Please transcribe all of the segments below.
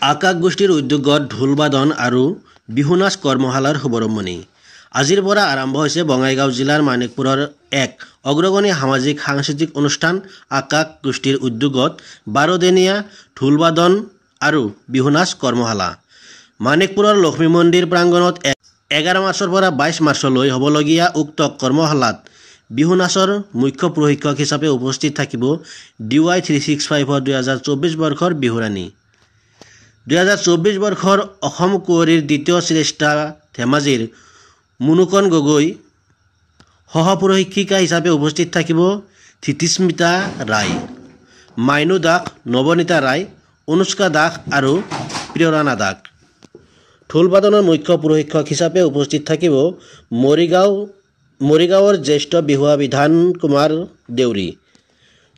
আকাশ গোষ্ঠীৰ উদ্যোগত ঢোলবাদন আৰু বিহুনাচ কৰ্মশালাৰ শুভাৰম্ভণি আজিৰ পৰা আৰম্ভ হৈছে বঙাইগাঁও জিলাৰ মানিকপুৰৰ এক অগ্ৰগণী সামাজিক সাংস্কৃতিক অনুষ্ঠান আকাশ গোষ্ঠীৰ উদ্যোগত 12 দিনীয়া ঢোলবাদন আৰু বিহুনাচ কৰ্মশালা মানিকপুৰৰ লক্ষ্মী মন্দিৰ প্ৰাংগণত 11 মাৰ্চৰ পৰা 22 মাৰ্চলৈ হ'বলগীয়া উক্ত কৰ্মশালাত বিহুনাচৰ মুখ্য প্ৰশিক্ষক হিচাপে উপস্থিত থাকিব DY 365 2024 বৰ্ষৰ বিহুৰাণী 2024 বৰ্ষৰ অসম কুঁৱৰীৰ দ্বিতীয় শ্ৰেষ্ঠ ধেমাজিৰ মুনুকন গগৈ সহপ্ৰশিক্ষিকা হিচাপে উপস্থিত থাকিব থিতিস্মিতা ৰায় মাইনু দাস নৱনীতা ৰায় অনুষ্কা দাস আৰু প্ৰিয়ৰাণা দাস ঢোলবাদনৰ মুখ্য প্ৰশিক্ষক হিচাপে উপস্থিত থাকিব মৰিগাঁৱৰ জ্যেষ্ঠ বিহুৱা বিধান কুমাৰ দেউৰী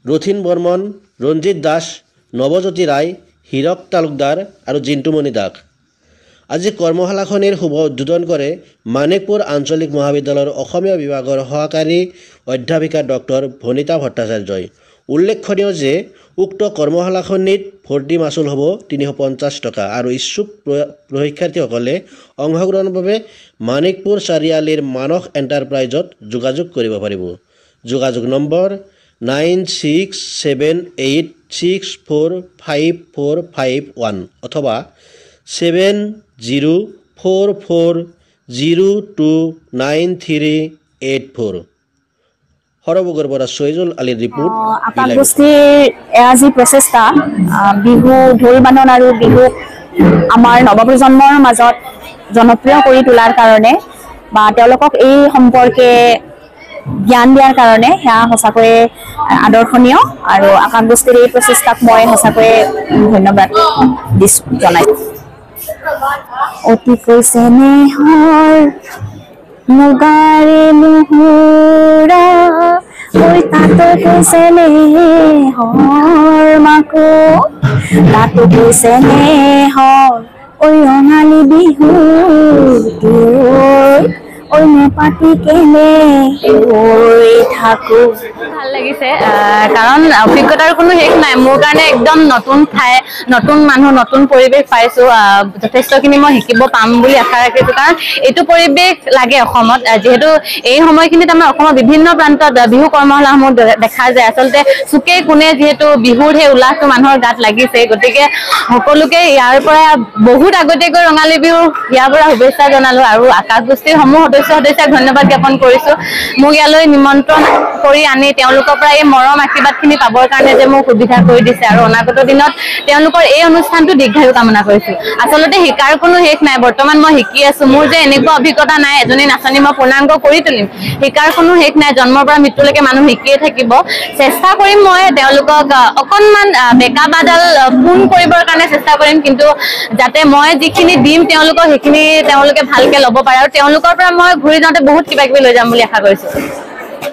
ৰথিন বৰ্মন ৰঞ্জিত দাস নৱজ্যোতি ৰায় হীৰক তালুকদাৰ আৰু জিন্টুমণি দাস আজি কৰ্মশালাখনিৰ শুভ উদ্বোধন কৰে মানিকপুৰ আঞ্চলিক মহাবিদ্যালয়ৰ অসমীয়া বিভাগৰ সহকাৰী অধ্যাপিকা ডক্টৰ ভনিতা ভট্টাচাৰ্যই উল্লেখনীয় যে উক্ত কৰ্মশালাখনিত ভৰ্তি মাচুল হ'ব 350 টকা আৰু ইচ্ছুক প্ৰশিক্ষাৰ্থীসকলে অংশগ্ৰহণৰ বাবে মানিকপুৰ চাৰিআলিৰ মানস এণ্টাৰপ্ৰাইজত যোগাযোগ কৰিব পাৰিব যোগাযোগ নম্বৰ 9678645451 অথবা 7044029384 হৰবগৰ পৰা সৈজুল আলীৰ ৰিপোৰ্ট আকাশ গোষ্ঠীৰ আজি প্ৰচেষ্টা বিহু ঢোলবাদন আৰু বিহু আমাৰ নৱপ্ৰজন্মৰ মাজত জনপ্ৰিয় কৰি তোলাৰ কাৰণে বা তেওঁলোকক এই সম্পৰ্কে জ্ঞান দিয়াৰ কাৰণে সেয়া সঁচাকৈ আদৰ্শনীয় আৰু আকাশ গোষ্ঠীৰ এই প্ৰচেষ্টাক মই সঁচাকৈ ধন্যবাদ জনাইছোঁ অতিকৈ চেনেহৰ মুগাৰে মুহুৰা ঐ তাতকৈ চেনেহৰ মাকো তাতকৈ চেনেহৰ ঐ ৰঙালী বিহু ঐ নেপাতি কেনে ঐ থাকো ভাল লাগিছে কাৰণ অভিজ্ঞতাৰ কোনো শেষ নাই মোৰ কাৰণে একদম নতুন ঠাই নতুন মানুহ নতুন পৰিৱেশ পাইছো যথেষ্টখিনি মই শিকিব পাম বুলি আশা ৰাখিছো কাৰণ এইটো পৰিৱেশ লাগে অসমত যেহেতু এই সময়খিনিত আমাৰ অসমৰ বিভিন্ন প্ৰান্তত বিহু কৰ্মশালাসমূহ দেখা যায় আচলতে চুকে কোণে যিহেতু বিহুৰ সেই উল্লাসটো মানুহৰ গাত লাগিছে গতিকে সকলোকে ইয়াৰ পৰা বহুত আগতীয়াকৈ ৰঙালী বিহুৰ ইয়াৰ পৰা শুভেচ্ছা জনালো আৰু আকাশ গোষ্ঠীৰ সমূহ সদস্যক ধন্যবাদ জ্ঞাপন কৰিছো মোক ইয়ালৈ নিমন্ত্ৰণ কৰি আনি তেওঁলোকৰ পৰা এই মৰম আশীৰ্বাদখিনি পাবৰ কাৰণে যে মোক সুবিধা কৰি দিছে আৰু অনাগত দিনত তেওঁলোকৰ এই অনুষ্ঠানটো দীৰ্ঘায়ু কামনা কৰিছো আচলতে শিকাৰ কোনো শেষ নাই বৰ্তমান মই শিকি আছো মোৰ যে এনেকুৱা অভিজ্ঞতা নাই এজনী নাচনী মই পূৰ্ণাংগ কৰি তুলিম শিকাৰ কোনো শেষ নাই জন্মৰ পৰা মৃত্যুলৈকে মানুহ শিকিয়ে থাকিব চেষ্টা কৰিম মই তেওঁলোকক অকণমান বেকা বাদাল পূৰ্ণ কৰিবৰ কাৰণে চেষ্টা কৰিম কিন্তু যাতে মই যিখিনি দিম তেওঁলোকক সেইখিনি তেওঁলোকে ভালকে ল'ব পাৰে আৰু তেওঁলোকৰ পৰা মই ঘূৰি যাওঁতে বহুত কিবা কিবি লৈ যাম বুলি আশা কৰিছো